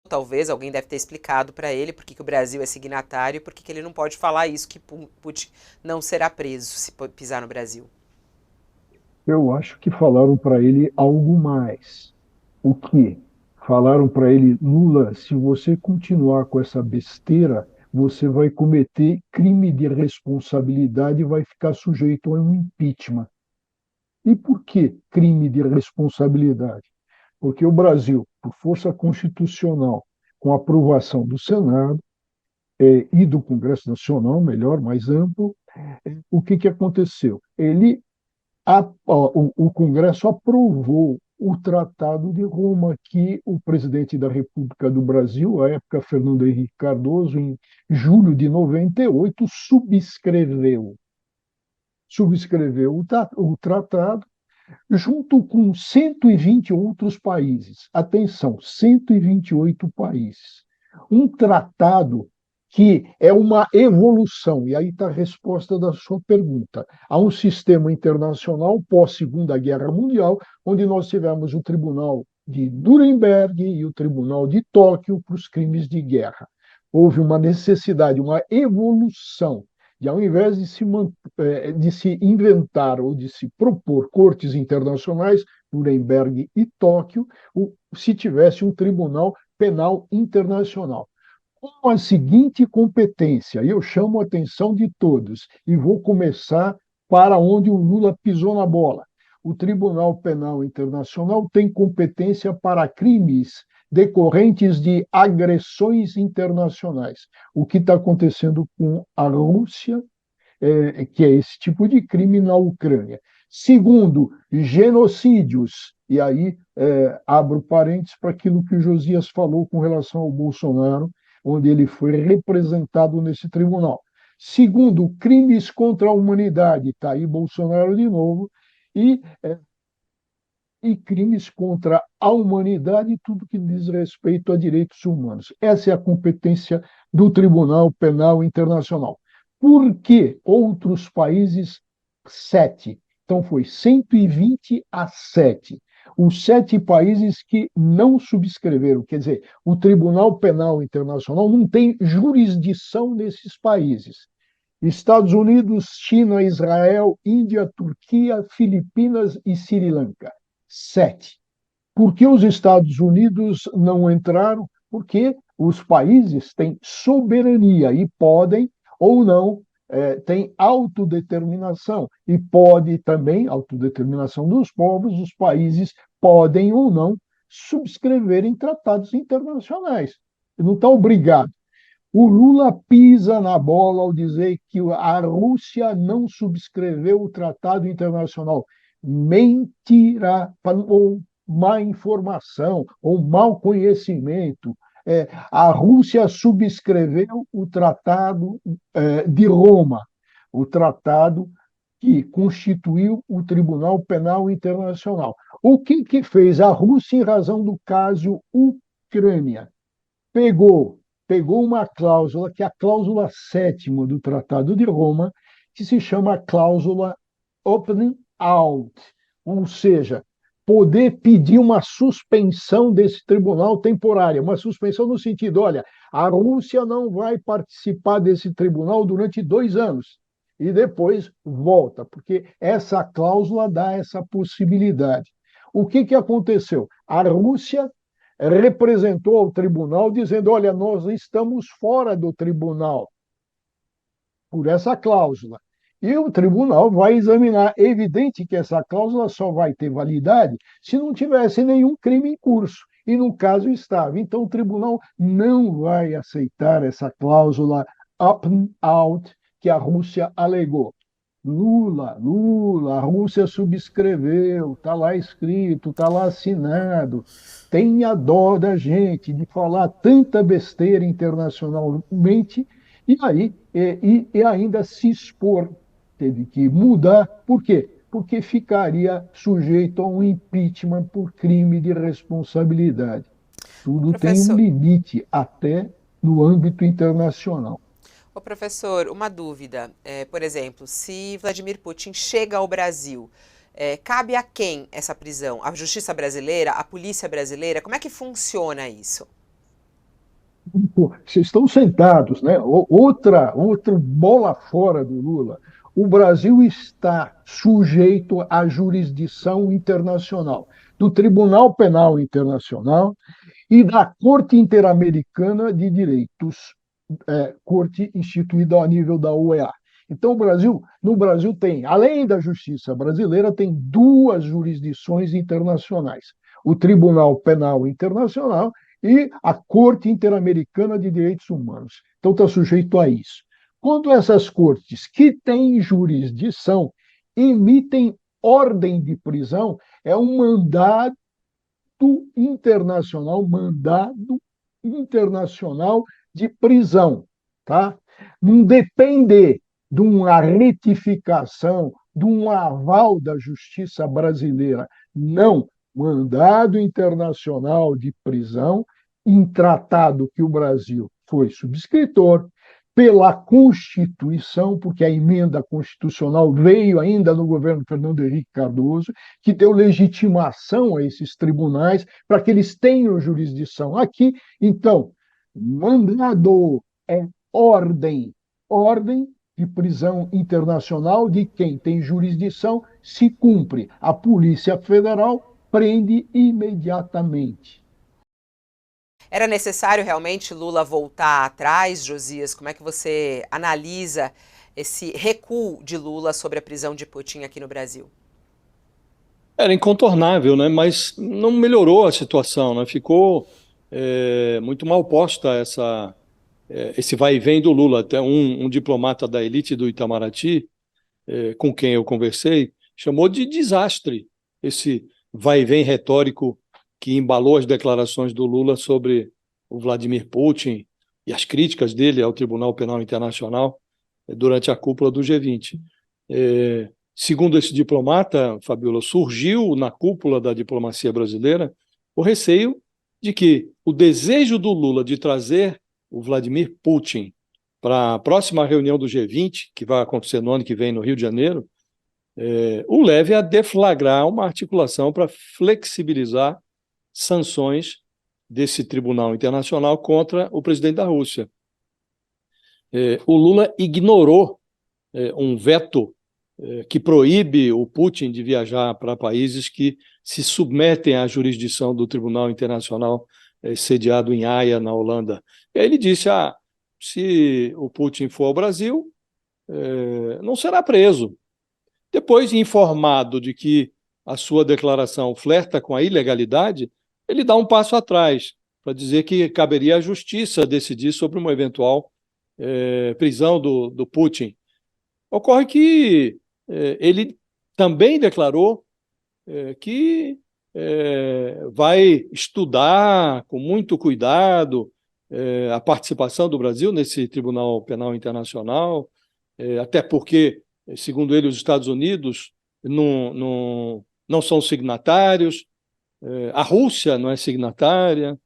talvez, alguém deve ter explicado para ele por que que o Brasil é signatário e por que que ele não pode falar isso, que Putin não será preso se pisar no Brasil. Eu acho que falaram para ele algo mais. O quê? Falaram para ele, Lula, se você continuar com essa besteira, você vai cometer crime de responsabilidade e vai ficar sujeito a um impeachment. E por que crime de responsabilidade? Porque o Brasil, por força constitucional, com aprovação do Senado e do Congresso Nacional, melhor, mais amplo, o que, que aconteceu? O Congresso aprovou o Tratado de Roma, que o presidente da República do Brasil, à época Fernando Henrique Cardoso, em julho de 98, subscreveu o tratado junto com 120 outros países. Atenção, 128 países. Um tratado que é uma evolução, e aí está a resposta da sua pergunta, a um sistema internacional pós-Segunda Guerra Mundial, onde nós tivemos o Tribunal de Nuremberg e o Tribunal de Tóquio para os crimes de guerra. Houve uma necessidade, uma evolução de, ao invés de se inventar ou de se propor cortes internacionais, Nuremberg e Tóquio, se tivesse um tribunal penal internacional. Com a seguinte competência, e eu chamo a atenção de todos, e vou começar para onde o Lula pisou na bola. O Tribunal Penal Internacional tem competência para crimes decorrentes de agressões internacionais. O que está acontecendo com a Rússia, que é esse tipo de crime na Ucrânia. Segundo, genocídios. E aí abro parênteses para aquilo que o Josias falou com relação ao Bolsonaro, onde ele foi representado nesse tribunal. Segundo, crimes contra a humanidade. Está aí Bolsonaro de novo. E, e crimes contra a humanidade e tudo que diz respeito a direitos humanos. Essa é a competência do Tribunal Penal Internacional. Por que outros países, 7? Então, foi 120 a 7. Os 7 países que não subscreveram, quer dizer, o Tribunal Penal Internacional não tem jurisdição nesses países. Estados Unidos, China, Israel, Índia, Turquia, Filipinas e Sri Lanka. 7. Por que os Estados Unidos não entraram? Porque os países têm soberania e podem ou não, têm autodeterminação. E pode também, autodeterminação dos povos, os países podem ou não subscreverem tratados internacionais. Não está obrigado. O Lula pisa na bola ao dizer que a Rússia não subscreveu o tratado internacional. Mentira ou má informação ou mau conhecimento. A Rússia subscreveu o Tratado de Roma, o tratado que constituiu o Tribunal Penal Internacional. O que, que fez a Rússia em razão do caso Ucrânia? Pegou uma cláusula, que é a cláusula 7ª do Tratado de Roma, que se chama a cláusula opt out, ou seja, poder pedir uma suspensão desse tribunal temporária, uma suspensão no sentido, olha, a Rússia não vai participar desse tribunal durante 2 anos e depois volta, porque essa cláusula dá essa possibilidade. O que, que aconteceu? A Rússia representou ao tribunal dizendo: olha, nós estamos fora do tribunal por essa cláusula. E o tribunal vai examinar. É evidente que essa cláusula só vai ter validade se não tivesse nenhum crime em curso. E no caso estava. Então o tribunal não vai aceitar essa cláusula opt-out que a Rússia alegou. Lula, a Rússia subscreveu, está lá escrito, está lá assinado. Tenha dó da gente de falar tanta besteira internacionalmente e ainda se expor. Teve que mudar. Por quê? Porque ficaria sujeito a um impeachment por crime de responsabilidade. Tudo tem um Professor, limite, até no âmbito internacional. ô professor, uma dúvida. Por exemplo, se Vladimir Putin chega ao Brasil, cabe a quem essa prisão? A justiça brasileira, a polícia brasileira? Como é que funciona isso? Vocês estão sentados, né? Outra bola fora do Lula. O Brasil está sujeito à jurisdição internacional, do Tribunal Penal Internacional e da Corte Interamericana de Direitos, corte instituída ao nível da OEA. Então, no Brasil tem, além da justiça brasileira, tem duas jurisdições internacionais: o Tribunal Penal Internacional e a Corte Interamericana de Direitos Humanos. Então, está sujeito a isso. Quando essas cortes, que têm jurisdição, emitem ordem de prisão, é um mandado internacional de prisão, tá? Não depende de uma retificação, de um aval da justiça brasileira. Não, mandado internacional de prisão, em tratado que o Brasil foi subscritor, pela Constituição, porque a emenda constitucional veio ainda no governo Fernando Henrique Cardoso, que deu legitimação a esses tribunais para que eles tenham jurisdição aqui. Então, mandado é ordem, ordem de prisão internacional de quem tem jurisdição se cumpre. A Polícia Federal prende imediatamente. Era necessário realmente Lula voltar atrás, Josias? Como é que você analisa esse recuo de Lula sobre a prisão de Putin aqui no Brasil? Era incontornável, né? Mas não melhorou a situação, né? Ficou muito mal posta esse vai e vem do Lula. Até um diplomata da elite do Itamaraty, com quem eu conversei, chamou de desastre esse vai e vem retórico que embalou as declarações do Lula sobre o Vladimir Putin e as críticas dele ao Tribunal Penal Internacional durante a cúpula do G20. Segundo esse diplomata, Fabiola, surgiu na cúpula da diplomacia brasileira o receio de que o desejo do Lula de trazer o Vladimir Putin para a próxima reunião do G20, que vai acontecer no ano que vem no Rio de Janeiro, o leve a deflagrar uma articulação para flexibilizar sanções desse tribunal internacional contra o presidente da Rússia. O Lula ignorou um veto que proíbe o Putin de viajar para países que se submetem à jurisdição do Tribunal Internacional sediado em Haia, na Holanda. E aí ele disse, se o Putin for ao Brasil, não será preso. Depois, informado de que a sua declaração flerta com a ilegalidade, ele dá um passo atrás para dizer que caberia à justiça decidir sobre uma eventual prisão do Putin. Ocorre que ele também declarou que vai estudar com muito cuidado a participação do Brasil nesse Tribunal Penal Internacional, até porque, segundo ele, os Estados Unidos não são signatários, a Rússia não é signatária.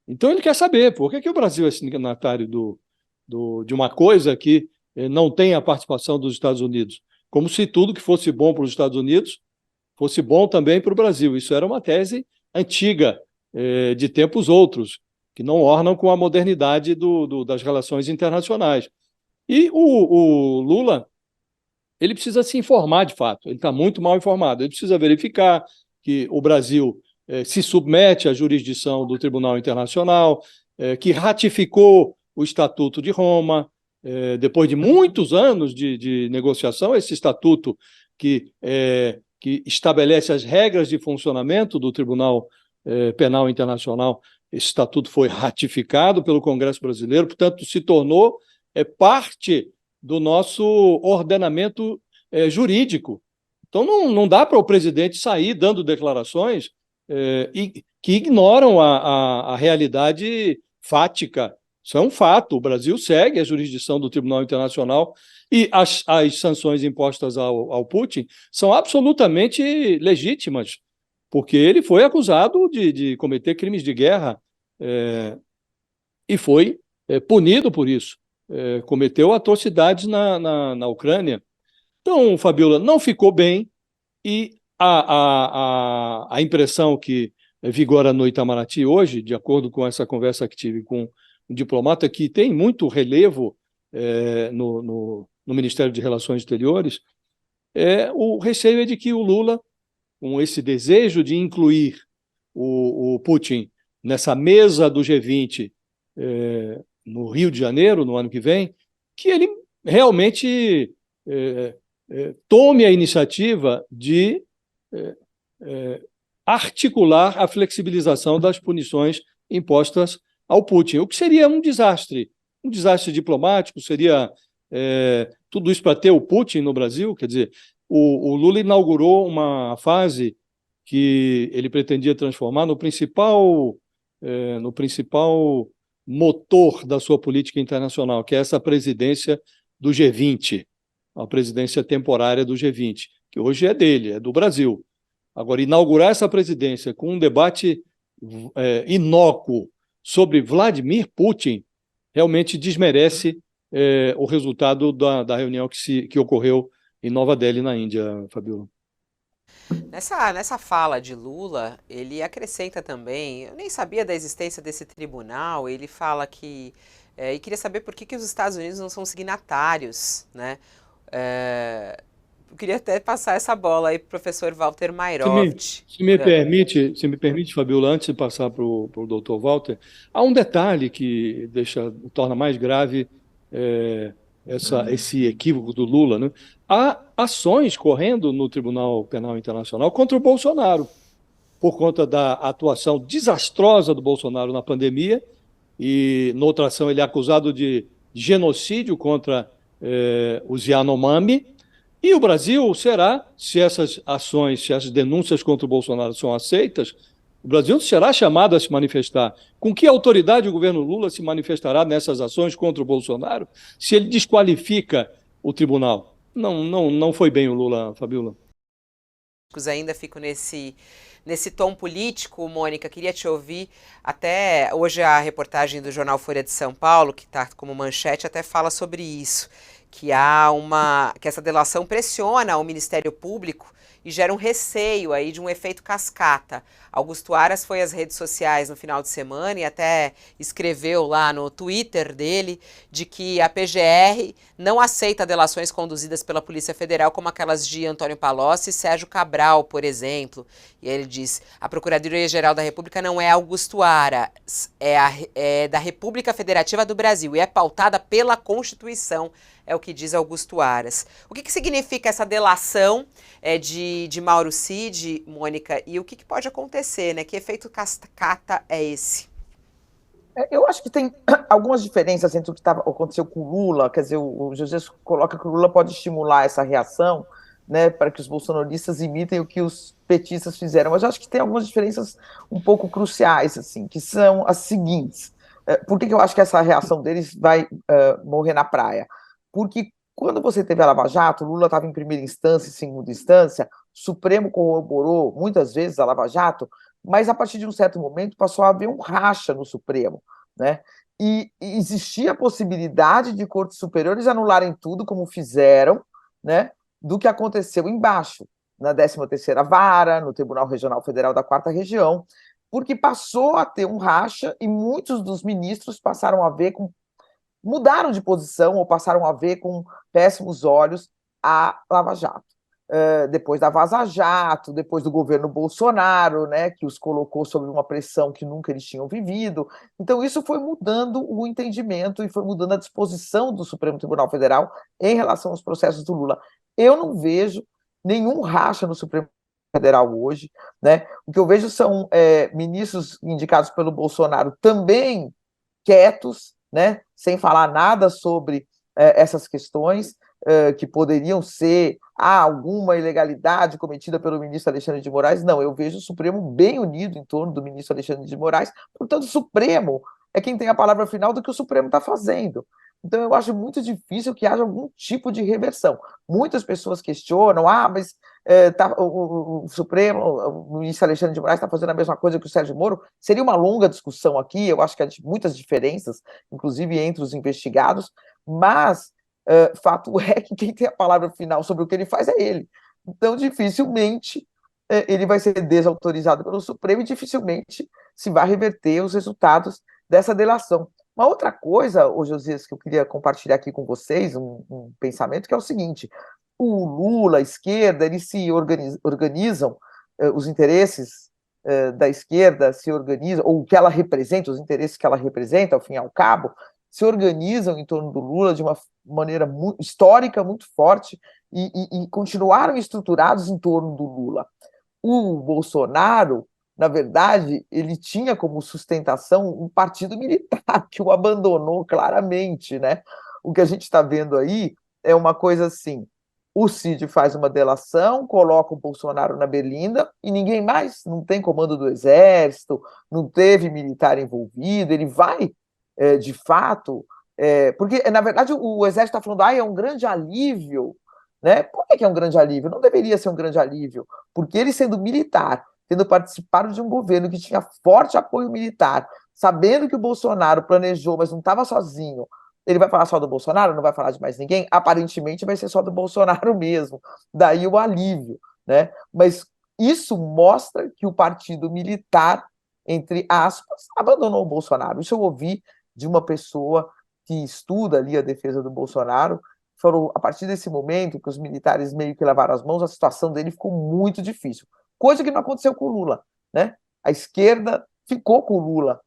Então ele quer saber por que o Brasil é signatário de uma coisa que não tem a participação dos Estados Unidos. Como se tudo que fosse bom para os Estados Unidos fosse bom também para o Brasil. Isso era uma tese antiga, de tempos outros, que não ornam com a modernidade das relações internacionais. E o Lula, ele precisa se informar de fato, ele está muito mal informado, ele precisa verificar que o Brasil se submete à jurisdição do Tribunal Internacional, que ratificou o Estatuto de Roma, depois de muitos anos de negociação, esse estatuto que estabelece as regras de funcionamento do Tribunal Penal Internacional, esse estatuto foi ratificado pelo Congresso Brasileiro, portanto, se tornou parte do nosso ordenamento jurídico. Então, não dá para o presidente sair dando declarações que ignoram a realidade fática. Isso é um fato. O Brasil segue a jurisdição do Tribunal Internacional e as sanções impostas ao Putin são absolutamente legítimas, porque ele foi acusado de cometer crimes de guerra e foi punido por isso. Cometeu atrocidades na Ucrânia. Então, Fabiola, não ficou bem e a impressão que vigora no Itamaraty hoje, de acordo com essa conversa que tive com um diplomata que tem muito relevo no Ministério de Relações Exteriores, o receio é de que o Lula, com esse desejo de incluir o Putin nessa mesa do G20 no Rio de Janeiro, no ano que vem, que ele realmente tome a iniciativa de articular a flexibilização das punições impostas ao Putin, o que seria um desastre diplomático, seria tudo isso para ter o Putin no Brasil. Quer dizer, o Lula inaugurou uma fase que ele pretendia transformar no principal motor da sua política internacional, que é essa presidência do G20, a presidência temporária do G20, que hoje é dele, é do Brasil. Agora, inaugurar essa presidência com um debate inócuo sobre Vladimir Putin realmente desmerece o resultado da reunião que ocorreu em Nova Delhi, na Índia, Fabiola. Nessa fala de Lula, ele acrescenta também, eu nem sabia da existência desse tribunal, ele fala que, e queria saber por que os Estados Unidos não são signatários, né? Eu queria até passar essa bola aí para o professor Walter Mairovitch. Se me permite, Fabiola, antes de passar para o doutor Walter, há um detalhe que torna mais grave esse equívoco do Lula, né? Há ações correndo no Tribunal Penal Internacional contra o Bolsonaro, por conta da atuação desastrosa do Bolsonaro na pandemia, e noutra ação ele é acusado de genocídio contra os Yanomami. E o Brasil será, se essas denúncias contra o Bolsonaro são aceitas, o Brasil será chamado a se manifestar. Com que autoridade o governo Lula se manifestará nessas ações contra o Bolsonaro, se ele desqualifica o tribunal? Não foi bem o Lula, Fabiola. Ainda fico nesse tom político, Mônica, queria te ouvir. Até hoje a reportagem do jornal Folha de São Paulo, que está como manchete, até fala sobre isso, que essa delação pressiona o Ministério Público e gera um receio aí de um efeito cascata. Augusto Aras foi às redes sociais no final de semana e até escreveu lá no Twitter dele de que a PGR não aceita delações conduzidas pela Polícia Federal, como aquelas de Antônio Palocci e Sérgio Cabral, por exemplo. E ele diz: a Procuradoria-Geral da República não é Augusto Aras, é da República Federativa do Brasil e é pautada pela Constituição, é o que diz Augusto Aras. O que significa essa delação de Mauro Cid, Mônica, e o que pode acontecer, né? Que efeito cascata é esse? Eu acho que tem algumas diferenças entre o que aconteceu com o Lula. Quer dizer, o José coloca que o Lula pode estimular essa reação, né, para que os bolsonaristas imitem o que os petistas fizeram. Mas eu acho que tem algumas diferenças um pouco cruciais, assim, que são as seguintes. Por que eu acho que essa reação deles vai morrer na praia? Porque quando você teve a Lava Jato, o Lula estava em primeira instância e segunda instância, o Supremo corroborou muitas vezes a Lava Jato, mas a partir de um certo momento passou a haver um racha no Supremo, né? E existia a possibilidade de cortes superiores anularem tudo, como fizeram, né, do que aconteceu embaixo, na 13ª Vara, no Tribunal Regional Federal da 4ª Região, porque passou a ter um racha e muitos dos ministros mudaram de posição ou passaram a ver com péssimos olhos a Lava Jato. Depois da Vaza Jato, depois do governo Bolsonaro, né, que os colocou sob uma pressão que nunca eles tinham vivido. Então, isso foi mudando o entendimento e foi mudando a disposição do Supremo Tribunal Federal em relação aos processos do Lula. Eu não vejo nenhum racha no Supremo Federal hoje, né? O que eu vejo são ministros indicados pelo Bolsonaro também quietos, né, sem falar nada sobre essas questões, que poderiam ser alguma ilegalidade cometida pelo ministro Alexandre de Moraes. Não, eu vejo o Supremo bem unido em torno do ministro Alexandre de Moraes. Portanto, o Supremo é quem tem a palavra final do que o Supremo está fazendo. Então, eu acho muito difícil que haja algum tipo de reversão. Muitas pessoas questionam, mas o Supremo, o ministro Alexandre de Moraes está fazendo a mesma coisa que o Sérgio Moro. Seria uma longa discussão aqui, eu acho que há muitas diferenças, inclusive entre os investigados, mas fato é que quem tem a palavra final sobre o que ele faz é ele. Então, dificilmente ele vai ser desautorizado pelo Supremo e dificilmente se vai reverter os resultados dessa delação. Uma outra coisa, ô Josias, que eu queria compartilhar aqui com vocês, um pensamento, que é o seguinte: o Lula, a esquerda, eles se organizam, os interesses da esquerda se organizam, ou o que ela representa, os interesses que ela representa, ao fim e ao cabo, se organizam em torno do Lula de uma maneira histórica muito forte e continuaram estruturados em torno do Lula. O Bolsonaro, na verdade, ele tinha como sustentação um partido militar que o abandonou claramente, né? O que a gente está vendo aí é uma coisa assim: o Cid faz uma delação, coloca o Bolsonaro na berlinda e ninguém mais, não tem comando do exército, não teve militar envolvido, ele vai, de fato, porque, na verdade, o exército está falando, é um grande alívio, né? Por que é um grande alívio? Não deveria ser um grande alívio, porque ele, sendo militar, tendo participado de um governo que tinha forte apoio militar, sabendo que o Bolsonaro planejou, mas não estava sozinho, ele vai falar só do Bolsonaro, não vai falar de mais ninguém? Aparentemente vai ser só do Bolsonaro mesmo. Daí o alívio, né? Mas isso mostra que o partido militar, entre aspas, abandonou o Bolsonaro. Isso eu ouvi de uma pessoa que estuda ali a defesa do Bolsonaro, falou, a partir desse momento que os militares meio que lavaram as mãos, a situação dele ficou muito difícil. Coisa que não aconteceu com o Lula, né? A esquerda ficou com o Lula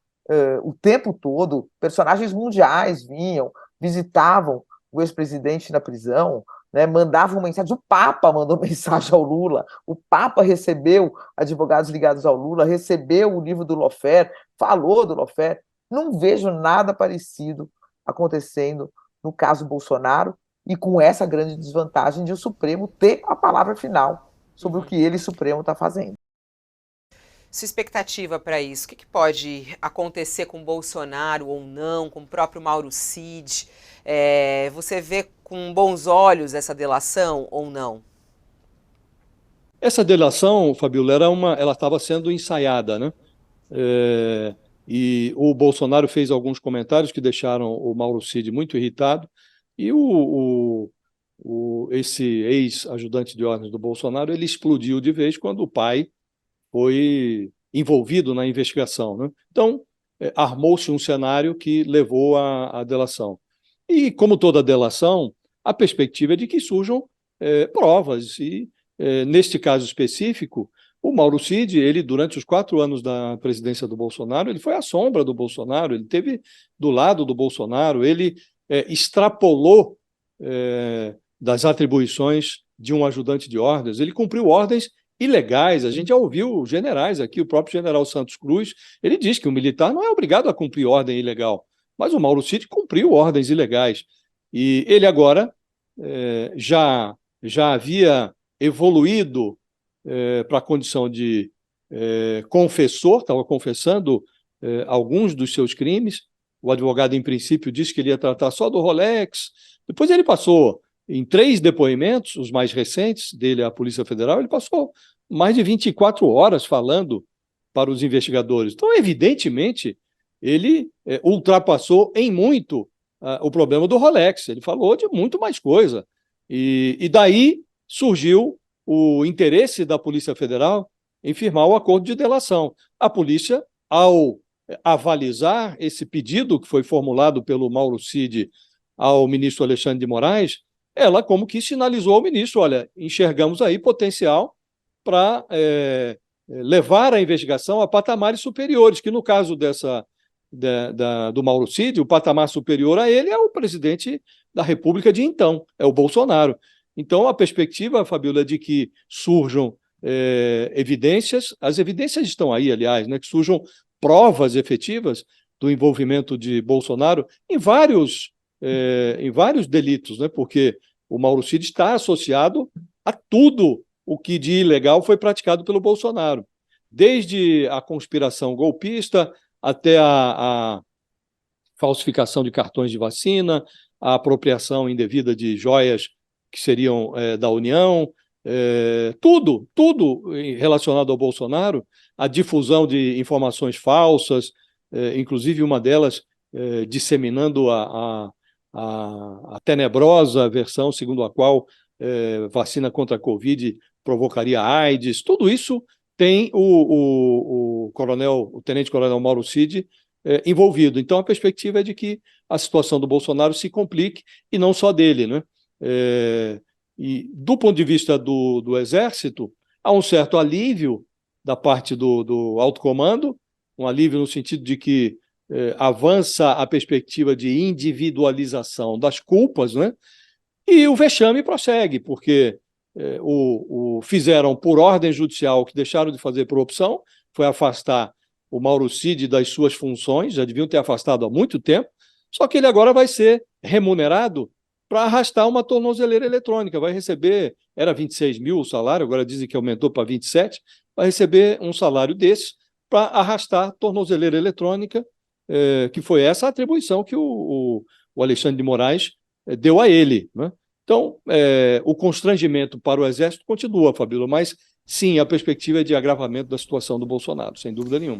o tempo todo, personagens mundiais vinham, visitavam o ex-presidente na prisão, né, mandavam mensagem, o Papa mandou mensagem ao Lula, o Papa recebeu advogados ligados ao Lula, recebeu o livro do Lawfare, falou do Lawfare. Não vejo nada parecido acontecendo no caso Bolsonaro, e com essa grande desvantagem de o Supremo ter a palavra final sobre o que ele, Supremo, está fazendo. Sua expectativa para isso? O que pode acontecer com Bolsonaro ou não, com o próprio Mauro Cid? Você vê com bons olhos essa delação ou não? Essa delação, Fabiola, ela estava sendo ensaiada, né? E o Bolsonaro fez alguns comentários que deixaram o Mauro Cid muito irritado, e esse ex-ajudante de ordens do Bolsonaro, ele explodiu de vez quando o pai foi envolvido na investigação, né? Então, armou-se um cenário que levou à delação. E, como toda delação, a perspectiva é de que surjam provas. E, neste caso específico, o Mauro Cid, ele, durante os 4 anos da presidência do Bolsonaro, ele foi à sombra do Bolsonaro, ele esteve do lado do Bolsonaro, ele extrapolou das atribuições de um ajudante de ordens, ele cumpriu ordens ilegais. A gente já ouviu generais aqui, o próprio general Santos Cruz, ele diz que o militar não é obrigado a cumprir ordem ilegal, mas o Mauro Cid cumpriu ordens ilegais. E ele agora já havia evoluído para a condição de confessor, estava confessando alguns dos seus crimes. O advogado, em princípio, disse que ele ia tratar só do Rolex. Depois ele passou em 3 depoimentos, os mais recentes dele à Polícia Federal, ele passou mais de 24 horas falando para os investigadores. Então, evidentemente, ele ultrapassou em muito o problema do Rolex. Ele falou de muito mais coisa. E daí surgiu o interesse da Polícia Federal em firmar o acordo de delação. A polícia, ao avalizar esse pedido que foi formulado pelo Mauro Cid ao ministro Alexandre de Moraes, ela como que sinalizou ao ministro, olha, enxergamos aí potencial para levar a investigação a patamares superiores, que no caso do Mauro Cid, o patamar superior a ele é o presidente da República de então, é o Bolsonaro. Então, a perspectiva, Fabiola, é de que surjam evidências, as evidências estão aí, aliás, né, que surjam provas efetivas do envolvimento de Bolsonaro em vários delitos, né? Porque o Mauro Cid está associado a tudo o que de ilegal foi praticado pelo Bolsonaro, desde a conspiração golpista até a falsificação de cartões de vacina, a apropriação indevida de joias que seriam da União, tudo relacionado ao Bolsonaro, a difusão de informações falsas, inclusive uma delas disseminando a tenebrosa versão segundo a qual vacina contra a Covid provocaria AIDS. Tudo isso tem o tenente-coronel Mauro Cid envolvido. Então, a perspectiva é de que a situação do Bolsonaro se complique, e não só dele, né? E do ponto de vista do Exército, há um certo alívio da parte do alto comando, um alívio no sentido de que avança a perspectiva de individualização das culpas, né? E o vexame prossegue, porque fizeram por ordem judicial o que deixaram de fazer por opção, foi afastar o Mauro Cid das suas funções, já deviam ter afastado há muito tempo, só que ele agora vai ser remunerado para arrastar uma tornozeleira eletrônica, vai receber, era 26 mil o salário, agora dizem que aumentou para 27, vai receber um salário desse para arrastar tornozeleira eletrônica, que foi essa a atribuição que o Alexandre de Moraes deu a ele, né? Então, o constrangimento para o Exército continua, Fabíola, mas sim, a perspectiva é de agravamento da situação do Bolsonaro, sem dúvida nenhuma.